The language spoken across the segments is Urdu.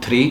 3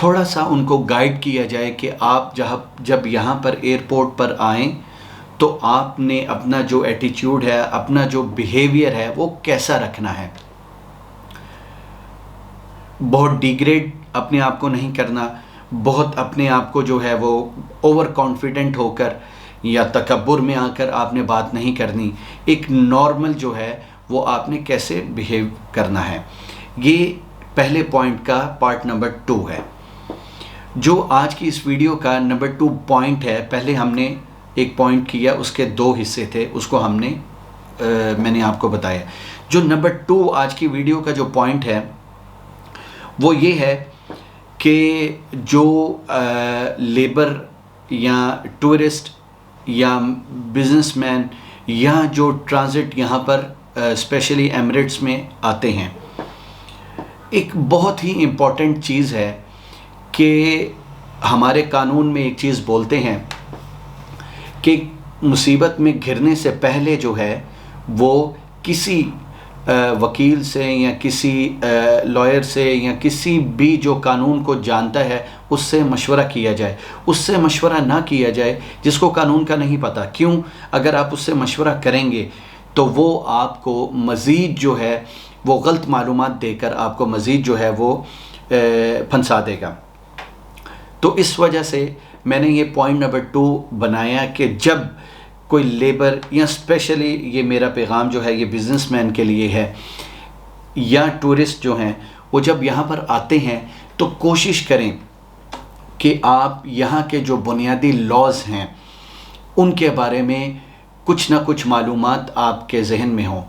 تھوڑا سا ان کو گائیڈ کیا جائے کہ آپ جب یہاں پر ایئرپورٹ پر آئیں تو آپ نے اپنا جو ایٹیچیوڈ ہے، اپنا جو بیہیویئر ہے وہ کیسا رکھنا ہے۔ بہت ڈیگریڈ اپنے آپ کو نہیں کرنا، بہت اپنے آپ کو جو ہے وہ اوور کانفیڈنٹ ہو کر یا تکبر میں آ کر آپ نے بات نہیں کرنی۔ ایک نارمل جو ہے وہ آپ نے کیسے بیہیو کرنا ہے، یہ پہلے پوائنٹ کا پارٹ نمبر 2 ہے۔ جو آج کی اس ویڈیو کا نمبر 2 پوائنٹ ہے، پہلے ہم نے ایک پوائنٹ کیا، اس کے 2 حصے تھے، اس کو میں نے آپ کو بتایا۔ جو نمبر 2 آج کی ویڈیو کا جو پوائنٹ ہے وہ یہ ہے کہ جو لیبر یا ٹورسٹ یا بزنس مین یا جو ٹرانزٹ یہاں پر اسپیشلی ایمریٹس میں آتے ہیں، ایک بہت ہی امپورٹنٹ چیز ہے کہ ہمارے قانون میں ایک چیز بولتے ہیں کہ مصیبت میں گھرنے سے پہلے جو ہے وہ کسی وکیل سے یا کسی لائر سے یا کسی بھی جو قانون کو جانتا ہے اس سے مشورہ کیا جائے۔ اس سے مشورہ نہ کیا جائے جس کو قانون کا نہیں پتہ۔ کیوں؟ اگر آپ اس سے مشورہ کریں گے تو وہ آپ کو مزید جو ہے وہ غلط معلومات دے کر آپ کو مزید جو ہے وہ پھنسا دے گا۔ تو اس وجہ سے میں نے یہ پوائنٹ نمبر 2 بنایا کہ جب کوئی لیبر یا اسپیشلی یہ میرا پیغام جو ہے یہ بزنس مین کے لیے ہے یا ٹورسٹ جو ہیں وہ جب یہاں پر آتے ہیں تو کوشش کریں کہ آپ یہاں کے جو بنیادی لاز ہیں ان کے بارے میں کچھ نہ کچھ معلومات آپ کے ذہن میں ہوں۔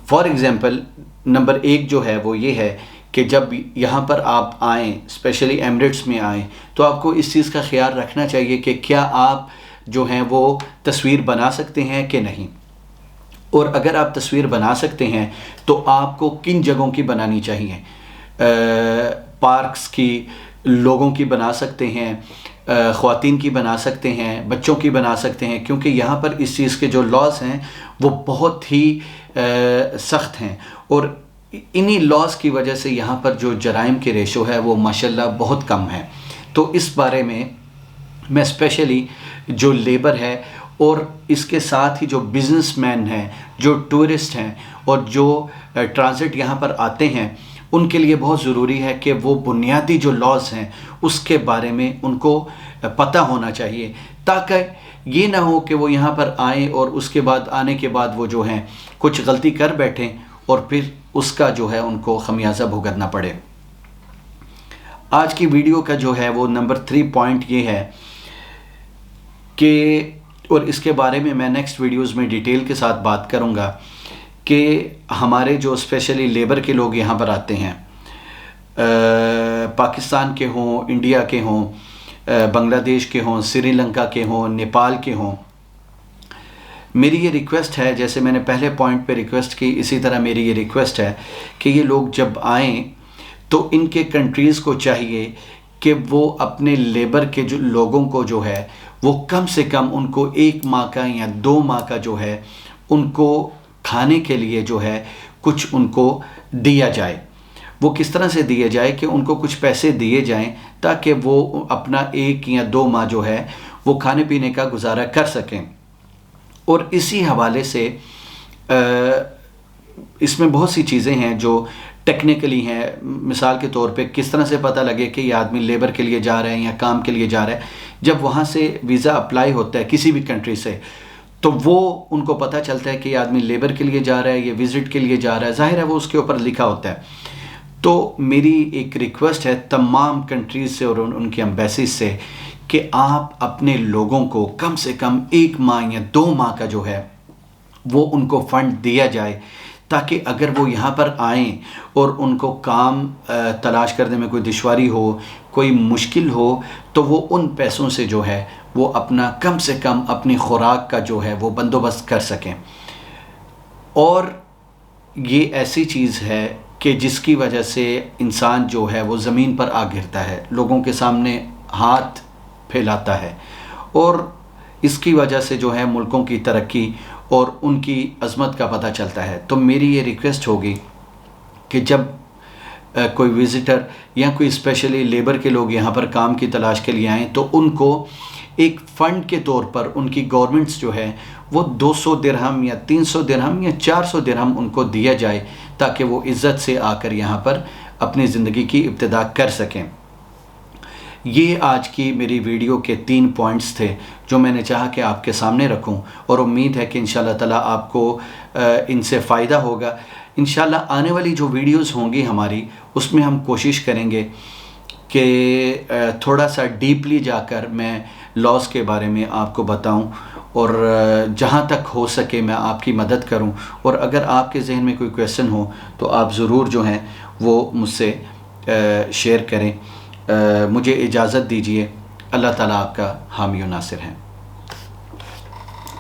فار ایگزامپل نمبر 1 جو ہے وہ یہ ہے کہ جب یہاں پر آپ آئیں، اسپیشلی ایمریٹس میں آئیں، تو آپ کو اس چیز کا خیال رکھنا چاہیے کہ کیا آپ جو ہیں وہ تصویر بنا سکتے ہیں کہ نہیں، اور اگر آپ تصویر بنا سکتے ہیں تو آپ کو کن جگہوں کی بنانی چاہیے۔ پارکس کی، لوگوں کی بنا سکتے ہیں، خواتین کی بنا سکتے ہیں، بچوں کی بنا سکتے ہیں، کیونکہ یہاں پر اس چیز کے جو لاز ہیں وہ بہت ہی سخت ہیں، اور انہی لاز کی وجہ سے یہاں پر جو جرائم کی ریشو ہے وہ ماشاءاللہ بہت کم ہے۔ تو اس بارے میں اسپیشلی جو لیبر ہے اور اس کے ساتھ ہی جو بزنس مین ہیں، جو ٹورسٹ ہیں اور جو ٹرانزٹ یہاں پر آتے ہیں، ان کے لیے بہت ضروری ہے کہ وہ بنیادی جو لاز ہیں اس کے بارے میں ان کو پتہ ہونا چاہیے، تاکہ یہ نہ ہو کہ وہ یہاں پر آئیں اور اس کے بعد آنے کے بعد وہ جو ہیں کچھ غلطی کر بیٹھیں اور پھر اس کا جو ہے ان کو خمیازہ بھگتنا پڑے۔ آج کی ویڈیو کا جو ہے وہ نمبر 3 پوائنٹ یہ ہے کہ، اور اس کے بارے میں نیکسٹ ویڈیوز میں ڈیٹیل کے ساتھ بات کروں گا، کہ ہمارے جو اسپیشلی لیبر کے لوگ یہاں پر آتے ہیں، پاکستان کے ہوں، انڈیا کے ہوں، بنگلہ دیش کے ہوں، سری لنکا کے ہوں، نیپال کے ہوں، میری یہ ریکویسٹ ہے، جیسے میں نے پہلے پوائنٹ پہ ریکویسٹ کی، اسی طرح میری یہ ریکویسٹ ہے کہ یہ لوگ جب آئیں تو ان کے کنٹریز کو چاہیے کہ وہ اپنے لیبر کے جو لوگوں کو جو ہے وہ کم سے کم ان کو 1 ماہ کا یا 2 ماہ کا جو ہے ان کو کھانے کے لیے جو ہے کچھ ان کو دیا جائے۔ وہ کس طرح سے دیا جائے کہ ان کو کچھ پیسے دیے جائیں تاکہ وہ اپنا 1 یا 2 ماہ جو ہے وہ کھانے پینے کا گزارا کر سکیں۔ اور اسی حوالے سے اس میں بہت سی چیزیں ہیں جو ٹیکنیکلی ہیں، مثال کے طور پہ کس طرح سے پتہ لگے کہ یہ آدمی لیبر کے لیے جا رہے ہیں یا کام کے لیے جا رہا ہے۔ جب وہاں سے ویزا اپلائی ہوتا ہے کسی بھی کنٹری سے تو وہ ان کو پتہ چلتا ہے کہ یہ آدمی لیبر کے لیے جا رہا ہے، یہ وزٹ کے لیے جا رہا ہے، ظاہر ہے وہ اس کے اوپر لکھا ہوتا ہے۔ تو میری ایک ریکویسٹ ہے تمام کنٹریز سے اور ان کی ایمبیسیز سے کہ آپ اپنے لوگوں کو کم سے کم 1 ماہ یا 2 ماہ کا جو ہے وہ ان کو فنڈ دیا جائے، تاکہ اگر وہ یہاں پر آئیں اور ان کو کام تلاش کرنے میں کوئی دشواری ہو، کوئی مشکل ہو، تو وہ ان پیسوں سے جو ہے وہ اپنا کم سے کم اپنی خوراک کا جو ہے وہ بندوبست کر سکیں۔ اور یہ ایسی چیز ہے کہ جس کی وجہ سے انسان جو ہے وہ زمین پر آ گرتا ہے، لوگوں کے سامنے ہاتھ پھیلاتا ہے، اور اس کی وجہ سے جو ہے ملکوں کی ترقی اور ان کی عظمت کا پتہ چلتا ہے۔ تو میری یہ ریکویسٹ ہوگی کہ جب کوئی وزٹر یا کوئی اسپیشلی لیبر کے لوگ یہاں پر کام کی تلاش کے لیے آئیں تو ان کو ایک فنڈ کے طور پر ان کی گورنمنٹس جو ہے وہ 200 درہم یا 300 درہم یا 400 درہم ان کو دیا جائے تاکہ وہ عزت سے آ کر یہاں پر اپنی زندگی کی ابتدا کر سکیں۔ یہ آج کی میری ویڈیو کے 3 پوائنٹس تھے جو میں نے چاہا کہ آپ کے سامنے رکھوں، اور امید ہے کہ انشاءاللہ تعالیٰ آپ کو ان سے فائدہ ہوگا۔ انشاءاللہ آنے والی جو ویڈیوز ہوں گی ہماری، اس میں ہم کوشش کریں گے کہ تھوڑا سا ڈیپلی جا کر میں لاز کے بارے میں آپ کو بتاؤں، اور جہاں تک ہو سکے میں آپ کی مدد کروں، اور اگر آپ کے ذہن میں کوئی کویسچن ہو تو آپ ضرور جو ہیں وہ مجھ سے شیئر کریں۔ مجھے اجازت دیجیے۔ اللہ تعالیٰ آپ کا حامی و ناصر ہے۔